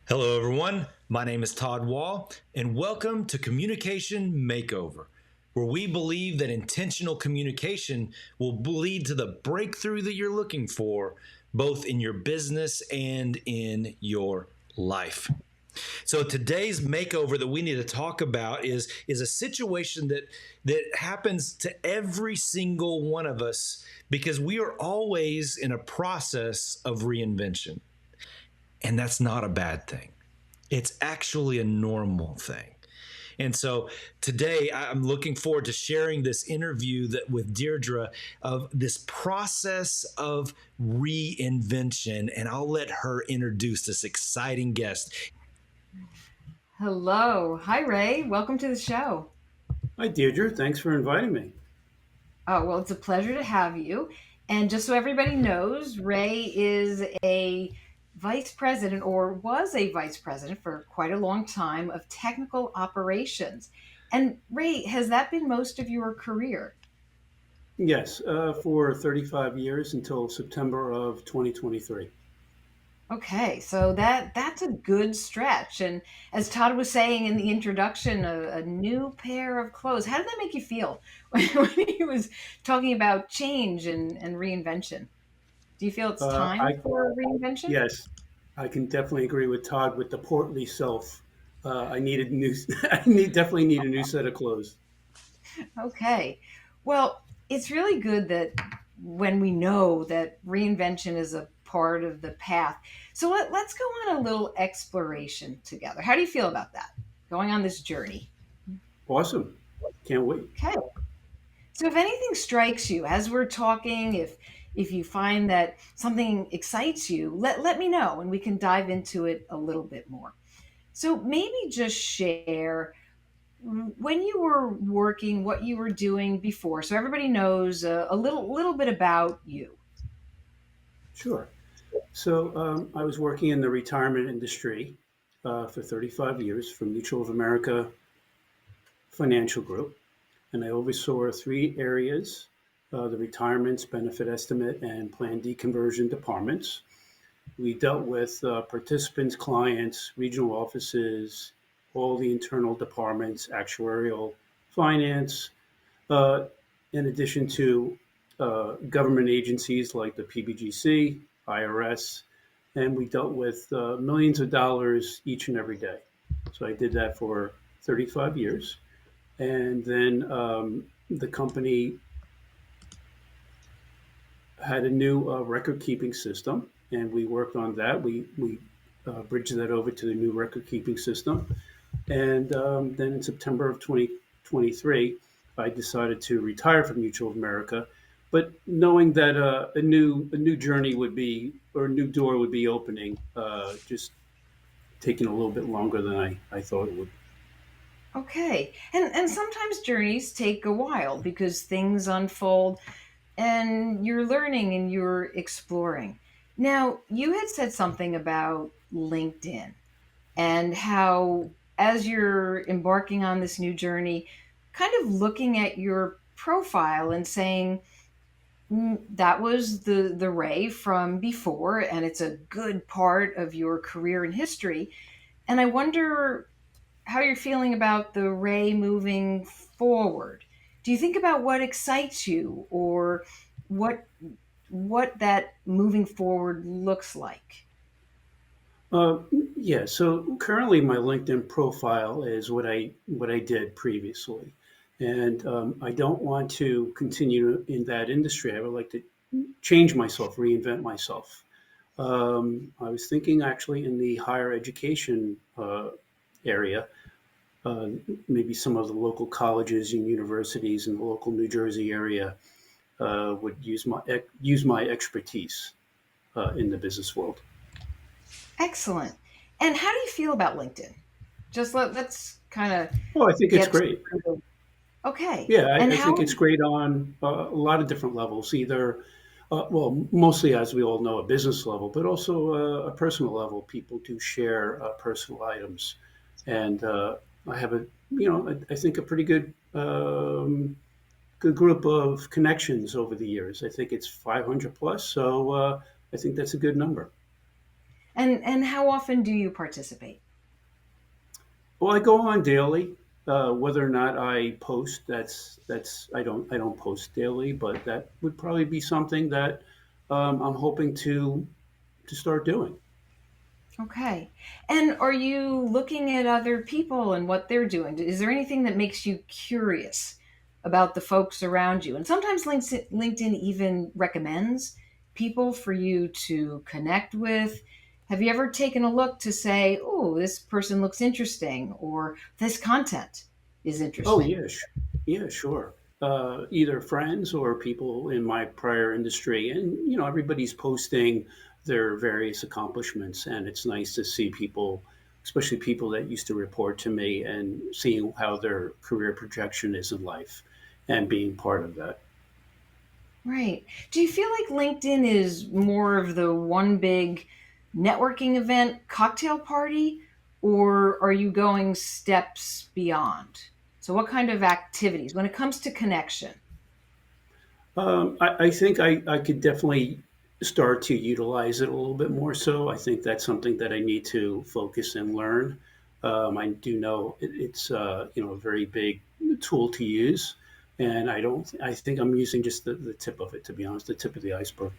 Hello, everyone. My name is Todd Wall, and welcome to Communication Makeover, where we believe that intentional communication will lead to the breakthrough that you're looking for, both in your business and in your life. So today's makeover that we need to talk about is a situation that happens to every single one of us because we are always in a process of reinvention. And that's not a bad thing. It's actually a normal thing. And so today I'm looking forward to sharing this interview with Deirdre of this process of reinvention. And I'll let her introduce this exciting guest. Hello. Hi, Ray. Welcome to the show. Hi, Deirdre. Thanks for inviting me. Oh, well, it's a pleasure to have you. And just so everybody knows, Ray is a vice president or was a vice president for quite a long time of technical operations. And Ray, has that been most of your career? Yes, for 35 years until September of 2023. Okay, so that's a good stretch. And as Todd was saying in the introduction, a new pair of clothes. How did that make you feel when he was talking about change and reinvention? Do you feel it's time I for reinvention? Yes, I can definitely agree with Todd with the portly self. I needed new. Definitely need a new set of clothes. Okay. Well, it's really good that when we know that reinvention is a part of the path. So let's go on a little exploration together. How do you feel about that? Going on this journey. Awesome. Can't wait. Okay. So if anything strikes you as we're talking, if you find that something excites you, let me know and we can dive into it a little bit more. So maybe just share when you were working, what you were doing before, so everybody knows a little bit about you. Sure. So I was working in the retirement industry for 35 years for Mutual of America Financial Group, and I oversaw three areas: the retirements, benefit estimate, and plan deconversion departments. We dealt with participants, clients, regional offices, all the internal departments, actuarial, finance, uh, in addition to government agencies like the PBGC, IRS, and we dealt with millions of dollars each and every day. So I did that for 35 years. And then the company had a new record keeping system, and we worked on that. We bridged that over to the new record keeping system. And then in September of 2023, I decided to retire from Mutual of America, but knowing that a new journey would be, or a new door would be opening, just taking a little bit longer than I thought it would. Okay, and sometimes journeys take a while because things unfold and you're learning and you're exploring. Now, you had said something about LinkedIn and how, as you're embarking on this new journey, kind of looking at your profile and saying, that was the Ray from before, and it's a good part of your career and history. And I wonder how you're feeling about the Ray moving forward. Do you think about what excites you or what what that moving forward looks like? Uh, yeah. So currently, my LinkedIn profile is what I did previously, and I don't want to continue in that industry. I would like to change myself, reinvent myself. I was thinking actually in the higher education area, uh, maybe some of the local colleges and universities in the local New Jersey area would use my expertise in the business world. Excellent. And how do you feel about LinkedIn? Just let's kind of Well, I think it's get great. through. Okay. Yeah, And I think how it's great on a lot of different levels. Either, well, mostly as we all know, a business level, but also a personal level. People do share personal items, and I have I think a pretty good group of connections over the years. I think it's 500 plus, so I think that's a good number. And how often do you participate? Well, I go on daily. Whether or not I post, that's I don't post daily, but that would probably be something that I'm hoping to start doing. Okay. And are you looking at other people and what they're doing? Is there anything that makes you curious about the folks around you? And sometimes LinkedIn even recommends people for you to connect with. Have you ever taken a look to say, oh, this person looks interesting or this content is Oh interesting? yeah, yeah, sure. Either friends or people in my prior industry, and everybody's posting their various accomplishments, and it's nice to see people, especially people that used to report to me, and seeing how their career projection is in life, and being part of that. Right. Do you feel like LinkedIn is more of the one big networking event, cocktail party, or are you going steps beyond? So, what kind of activities when it comes to connection? I think I could definitely start to utilize it a little bit more. So I think that's something that I need to focus and learn. I do know it's a very big tool to use, and I don't. I think I'm using just the tip of it, to be honest, the tip of the iceberg.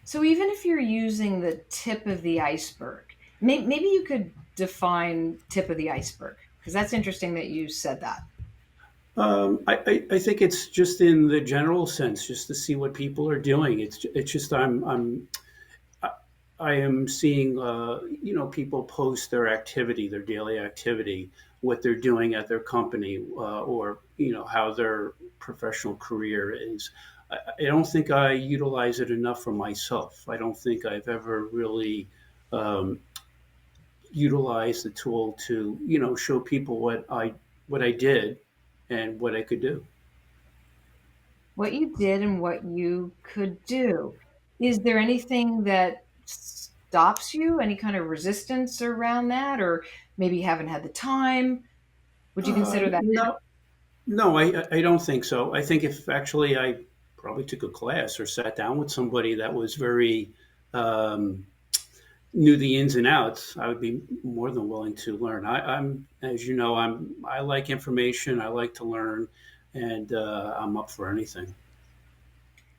So, even if you're using the tip of the iceberg, maybe you could define tip of the iceberg because that's interesting that you said that. I think it's just in the general sense, just to see what people are doing. It's just I am seeing, people post their activity, their daily activity, what they're doing at their company, or how their professional career is. I don't think I utilize it enough for myself. I don't think I've ever really um, utilized the tool to, show people what I did and what I could do. What you did and what you could do. Is there anything that stops you? Any kind of resistance around that? Or maybe you haven't had the time? Would you consider that? No, no, I don't think so. I think if actually I probably took a class or sat down with somebody that was very um, knew the ins and outs, I would be more than willing to learn. I'm, as you know, I like information. I like to learn, and I'm up for anything.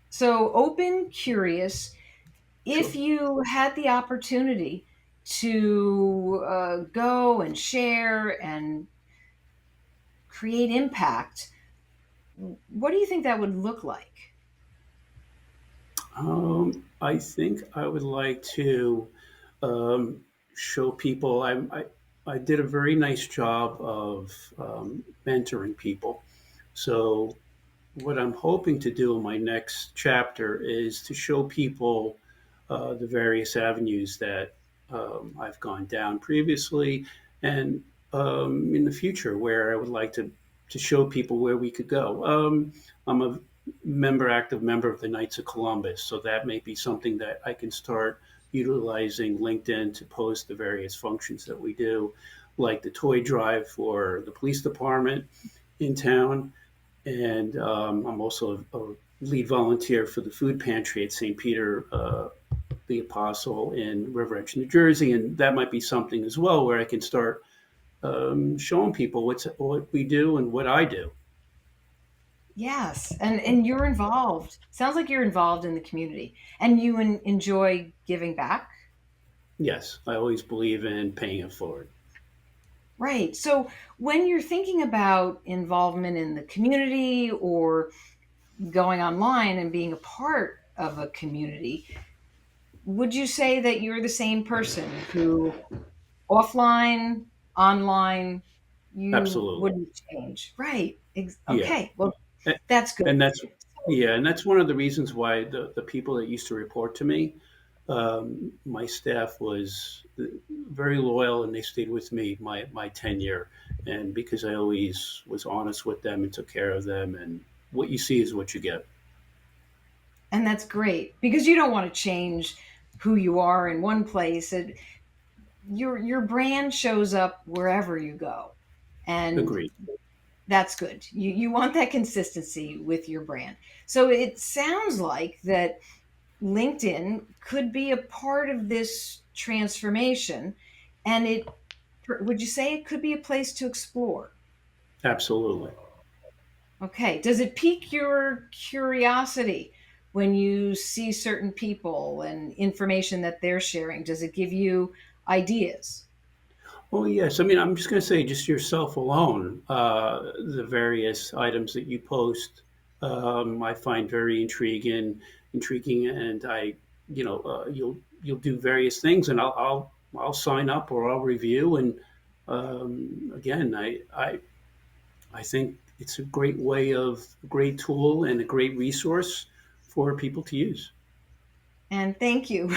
So, open, curious. If Sure. you had the opportunity to go and share and create impact, what do you think that would look like? I think I would like to show people. I did a very nice job of mentoring people. So what I'm hoping to do in my next chapter is to show people the various avenues that I've gone down previously, and in the future where I would like to show people where we could go. I'm a active member of the Knights of Columbus, so that may be something that I can start utilizing LinkedIn to post the various functions that we do, like the toy drive for the police department in town, and I'm also a lead volunteer for the food pantry at St. Peter the Apostle in River Edge, New Jersey, and that might be something as well where I can start showing people what we do and what I do. Yes, and you're involved. Sounds like you're involved in the community, and you enjoy giving back. Yes, I always believe in paying it forward. Right. So when you're thinking about involvement in the community or going online and being a part of a community, would you say that you're the same person who offline, online, you Absolutely. wouldn't change? Right. Yeah. Okay. Well, that's good. And that's yeah, and that's one of the reasons why the people that used to report to me, my staff was very loyal, and they stayed with me my tenure, and because I always was honest with them and took care of them, and what you see is what you get. And that's great because you don't want to change who you are in one place. Your brand shows up wherever you go. And Agreed. that's good. You want that consistency with your brand. So it sounds like that LinkedIn could be a part of this transformation, and would you say it could be a place to explore? Absolutely. Okay. Does it pique your curiosity when you see certain people and information that they're sharing? Does it give you ideas? Oh, yes. I mean, I'm just going to say, just yourself alone, the various items that you post, I find very intriguing, and you'll do various things, and I'll sign up or I'll review, and again, I think it's a great tool and a great resource for people to use. And thank you.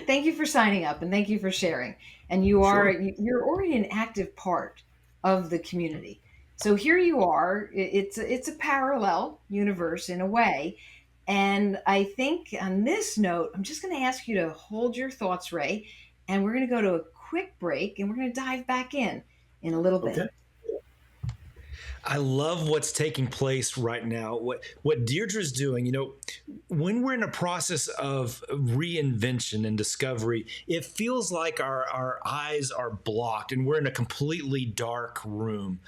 Thank you for signing up and thank you for sharing. And Sure. you're already an active part of the community. So here you are. It's a parallel universe in a way. And I think on this note, I'm just going to ask you to hold your thoughts, Ray, and we're going to go to a quick break and we're going to dive back in a little bit. Okay. I love what's taking place right now. What Deirdre's doing, when we're in a process of reinvention and discovery, it feels like our eyes are blocked and we're in a completely dark room.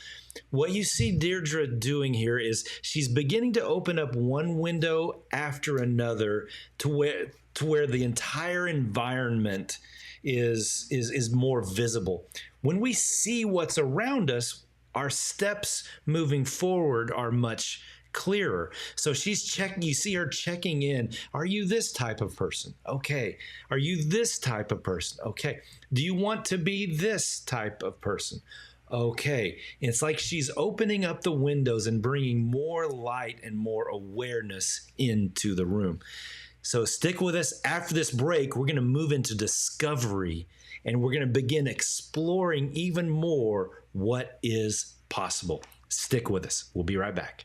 What you see Deirdre doing here is she's beginning to open up one window after another to where the entire environment is more visible. When we see what's around us, our steps moving forward are much clearer. So you see her checking in. Are you this type of person? Okay. Are you this type of person? Okay. Do you want to be this type of person? Okay. It's like she's opening up the windows and bringing more light and more awareness into the room. So stick with us. After this break, we're going to move into discovery and we're going to begin exploring even more what is possible. Stick with us. We'll be right back.